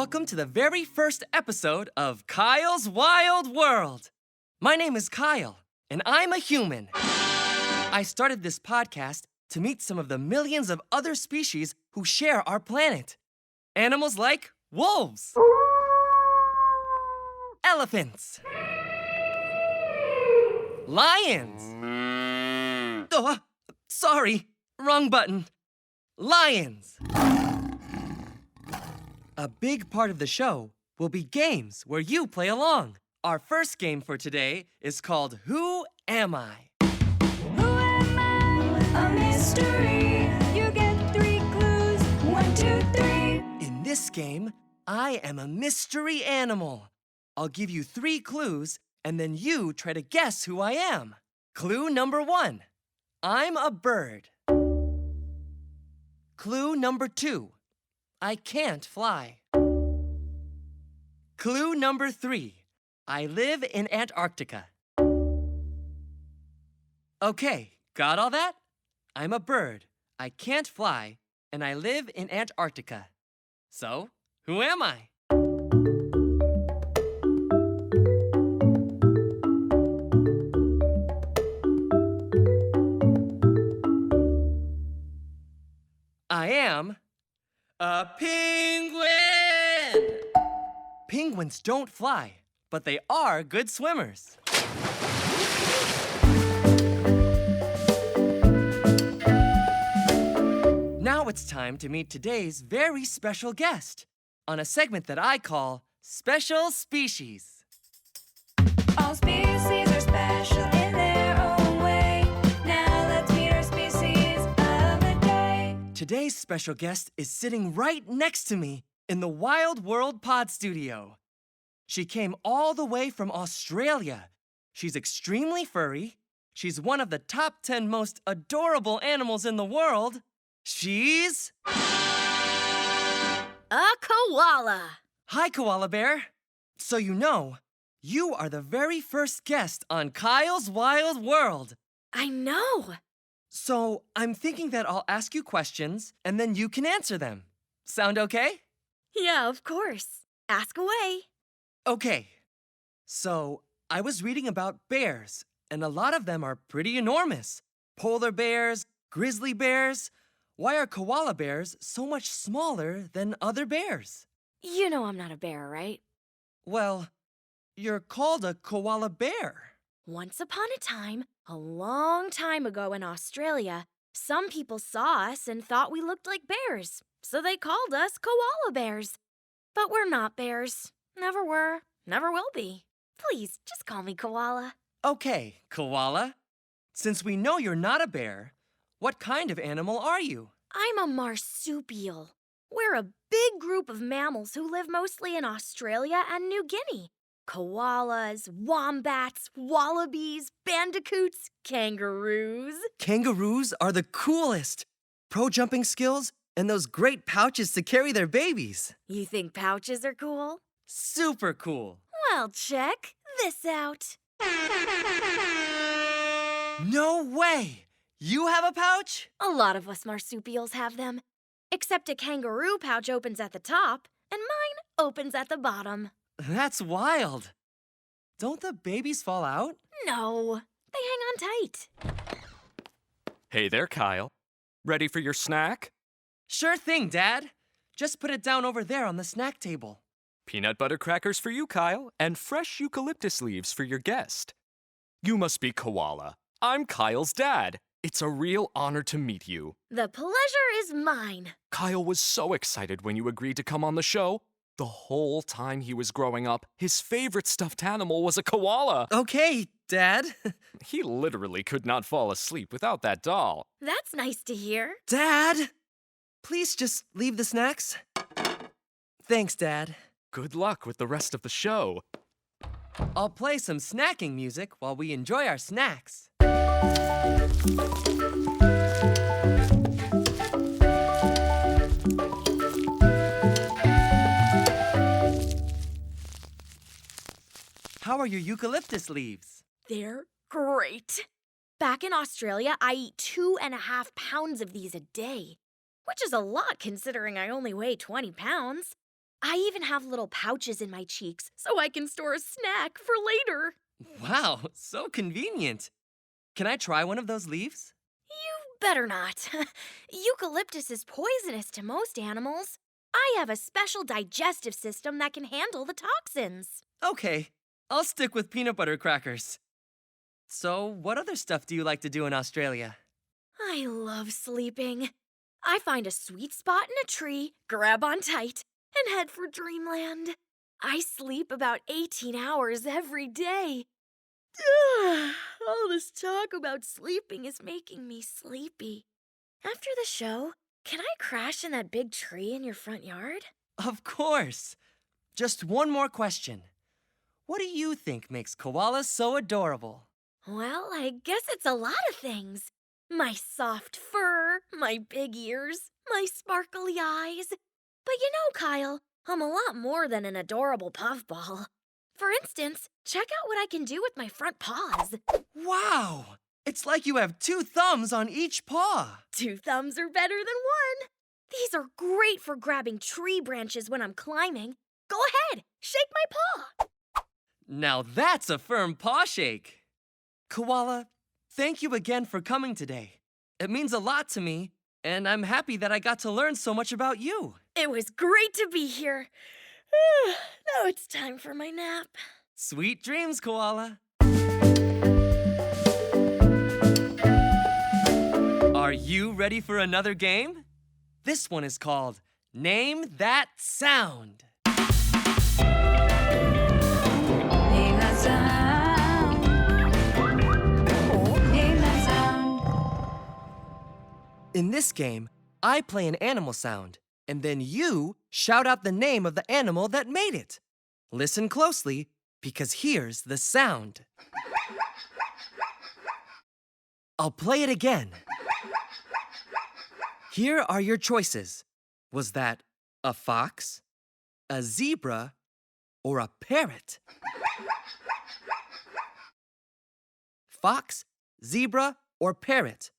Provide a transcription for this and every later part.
Welcome to the very first episode of Kyle's Wild World. My name is Kyle, and I'm a human. I started this podcast to meet some of the millions of other species who share our planet. Animals like wolves, elephants, lions. Oh, sorry, wrong button. Lions. A big part of the show will be games where you play along. Our first game for today is called Who Am I? Who am I? A mystery. You get 3 clues. 1, 2, 3. In this game, I am a mystery animal. I'll give you 3 clues, and then you try to guess who I am. Clue number 1. I'm a bird. Clue number 2. I can't fly. Clue number 3. I live in Antarctica. Okay, got all that? I'm a bird, I can't fly, and I live in Antarctica. So, who am I? I am a penguin! Penguins don't fly, but they are good swimmers. Now it's time to meet today's very special guest on a segment that I call Special Species. All species are special in their own way. Now let's meet our species of the day. Today's special guest is sitting right next to me in the Wild World Pod Studio. She came all the way from Australia. She's extremely furry. She's one of the top 10 most adorable animals in the world. She's... A koala. Hi, Koala Bear. So you know, you are the very first guest on Kyle's Wild World. I know. So I'm thinking that I'll ask you questions, and then you can answer them. Sound okay? Yeah, of course. Ask away. Okay. So I was reading about bears, and a lot of them are pretty enormous. Polar bears, grizzly bears. Why are koala bears so much smaller than other bears? You know I'm not a bear, right? Well, you're called a koala bear. Once upon a time, a long time ago in Australia, some people saw us and thought we looked like bears, so they called us koala bears. But we're not bears. Never were, never will be. Please, just call me Koala. Okay, Koala. Since we know you're not a bear, what kind of animal are you? I'm a marsupial. We're a big group of mammals who live mostly in Australia and New Guinea. Koalas, wombats, wallabies, bandicoots, kangaroos. Kangaroos are the coolest. Pro jumping skills and those great pouches to carry their babies. You think pouches are cool? Super cool. Well, check this out. No way! You have a pouch? A lot of us marsupials have them. Except a kangaroo pouch opens at the top, and mine opens at the bottom. That's wild. Don't the babies fall out? No, they hang on tight. Hey there, Kyle. Ready for your snack? Sure thing, Dad. Just put it down over there on the snack table. Peanut butter crackers for you, Kyle, and fresh eucalyptus leaves for your guest. You must be Koala. I'm Kyle's dad. It's a real honor to meet you. The pleasure is mine. Kyle was so excited when you agreed to come on the show. The whole time he was growing up, his favorite stuffed animal was a koala. Okay, Dad. He literally could not fall asleep without that doll. That's nice to hear. Dad! Please just leave the snacks. Thanks, Dad. Good luck with the rest of the show. I'll play some snacking music while we enjoy our snacks. How are your eucalyptus leaves? They're great. Back in Australia, I eat 2.5 pounds of these a day, which is a lot considering I only weigh 20 pounds. I even have little pouches in my cheeks so I can store a snack for later. Wow, so convenient. Can I try one of those leaves? You better not. Eucalyptus is poisonous to most animals. I have a special digestive system that can handle the toxins. Okay, I'll stick with peanut butter crackers. So, what other stuff do you like to do in Australia? I love sleeping. I find a sweet spot in a tree, grab on tight, and head for dreamland. I sleep about 18 hours every day. All this talk about sleeping is making me sleepy. After the show, can I crash in that big tree in your front yard? Of course. Just one more question. What do you think makes koalas so adorable? Well, I guess it's a lot of things. My soft fur, my big ears, my sparkly eyes. But you know, Kyle, I'm a lot more than an adorable puffball. For instance, check out what I can do with my front paws. Wow! It's like you have 2 thumbs on each paw. 2 thumbs are better than one. These are great for grabbing tree branches when I'm climbing. Go ahead, shake my paw. Now that's a firm paw shake. Koala, thank you again for coming today. It means a lot to me, and I'm happy that I got to learn so much about you. It was great to be here. Now it's time for my nap. Sweet dreams, Koala. Are you ready for another game? This one is called Name That Sound. Name that sound. Name that sound. In this game, I play an animal sound, and then you shout out the name of the animal that made it. Listen closely, because here's the sound. I'll play it again. Here are your choices. Was that a fox, a zebra, or a parrot? Fox, zebra, or parrot?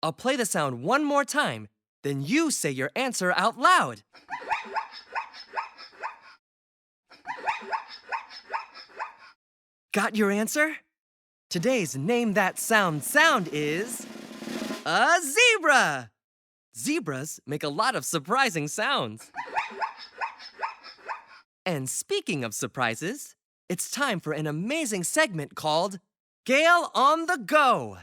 I'll play the sound one more time, then you say your answer out loud. Got your answer? Today's Name That Sound is a zebra. Zebras make a lot of surprising sounds. And speaking of surprises, it's time for an amazing segment called Gail on the Go.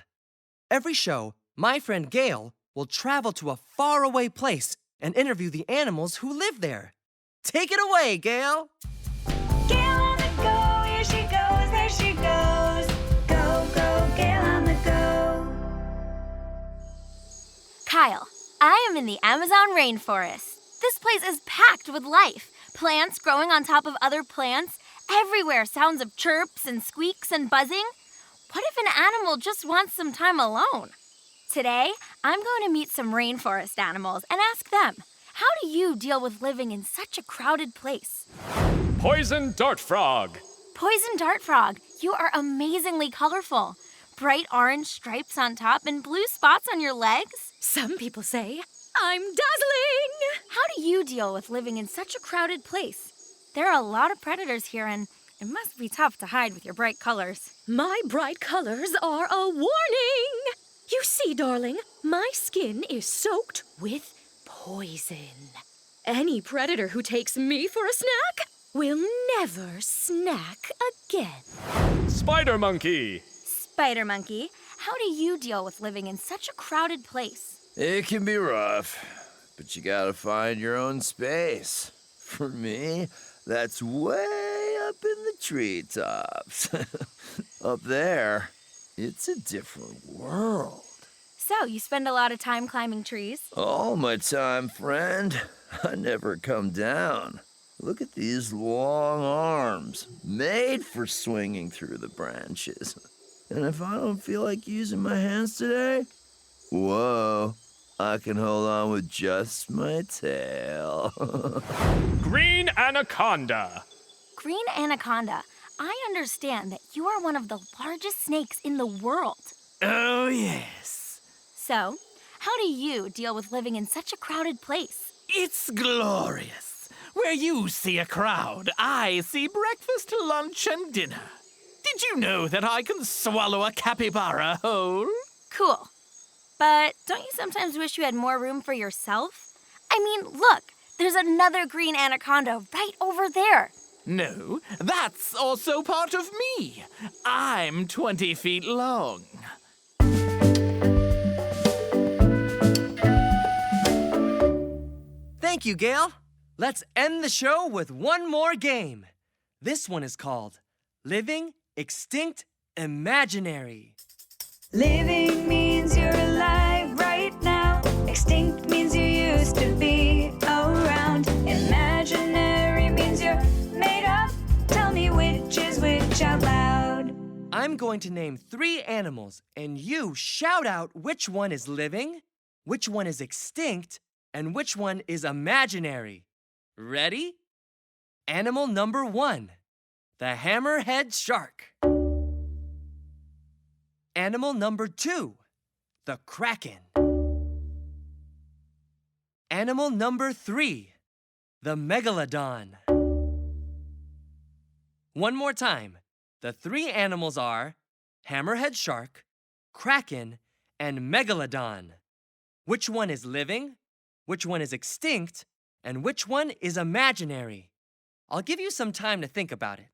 Every show, my friend Gail will travel to a faraway place and interview the animals who live there. Take it away, Gail. Gail on the go, here she goes, there she goes. Go, go, Gail on the go. Kyle, I am in the Amazon rainforest. This place is packed with life. Plants growing on top of other plants. Everywhere sounds of chirps and squeaks and buzzing. What if an animal just wants some time alone? Today, I'm going to meet some rainforest animals and ask them, how do you deal with living in such a crowded place? Poison dart frog. Poison dart frog, you are amazingly colorful. Bright orange stripes on top and blue spots on your legs. Some people say, I'm dazzling! How do you deal with living in such a crowded place? There are a lot of predators here, and it must be tough to hide with your bright colors. My bright colors are a warning! You see, darling, my skin is soaked with poison. Any predator who takes me for a snack will never snack again. Spider monkey. Spider monkey, how do you deal with living in such a crowded place? It can be rough, but you gotta find your own space. For me, that's way up in the treetops. Up there, it's a different world. So, you spend a lot of time climbing trees? All my time, friend. I never come down. Look at these long arms, made for swinging through the branches. And if I don't feel like using my hands today, whoa, I can hold on with just my tail. Green anaconda. Green anaconda, I understand that you are one of the largest snakes in the world. Oh, yes. So, how do you deal with living in such a crowded place? It's glorious. Where you see a crowd, I see breakfast, lunch, and dinner. Did you know that I can swallow a capybara whole? Cool. But don't you sometimes wish you had more room for yourself? I mean, look, there's another green anaconda right over there. No, that's also part of me. I'm 20 feet long. Thank you, Gail. Let's end the show with one more game. This one is called Living, Extinct, Imaginary. Living means you're alive right now. Extinct means you used to be around. Imaginary means you're made up. Tell me which is which out loud. I'm going to name 3 animals, and you shout out which one is living, which one is extinct, and which one is imaginary. Ready? Animal number 1, the hammerhead shark. Animal number 2, the kraken. Animal number 3, the megalodon. One more time. The 3 animals are hammerhead shark, kraken, and megalodon. Which one is living? Which one is extinct? And which one is imaginary? I'll give you some time to think about it.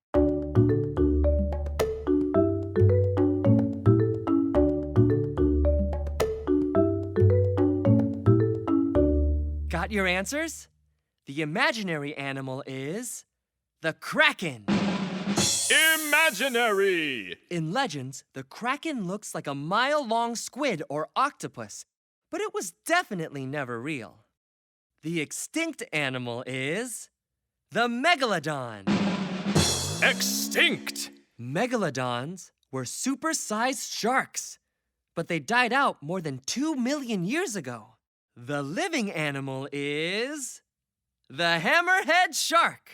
Got your answers? The imaginary animal is the kraken. Imaginary! In legends, the kraken looks like a mile-long squid or octopus, but it was definitely never real. The extinct animal is the megalodon. Extinct! Megalodons were super-sized sharks, but they died out more than 2 million years ago. The living animal is the hammerhead shark.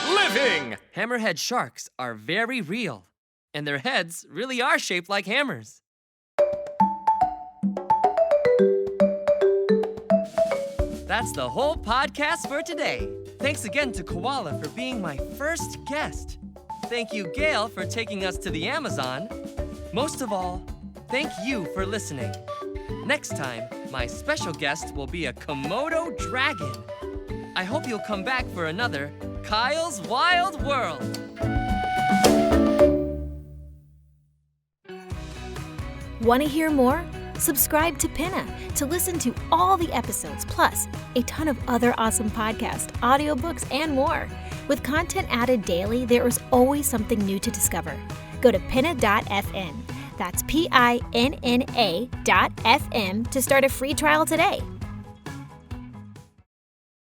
Living! Hammerhead sharks are very real, and their heads really are shaped like hammers. That's the whole podcast for today. Thanks again to Koala for being my first guest. Thank you, Gail, for taking us to the Amazon. Most of all, thank you for listening. Next time, my special guest will be a Komodo dragon. I hope you'll come back for another Kyle's Wild World. Want to hear more? Subscribe to Pinna to listen to all the episodes, plus a ton of other awesome podcasts, audiobooks, and more. With content added daily, there is always something new to discover. Go to pinna.fm. That's PINNA.FM to start a free trial today.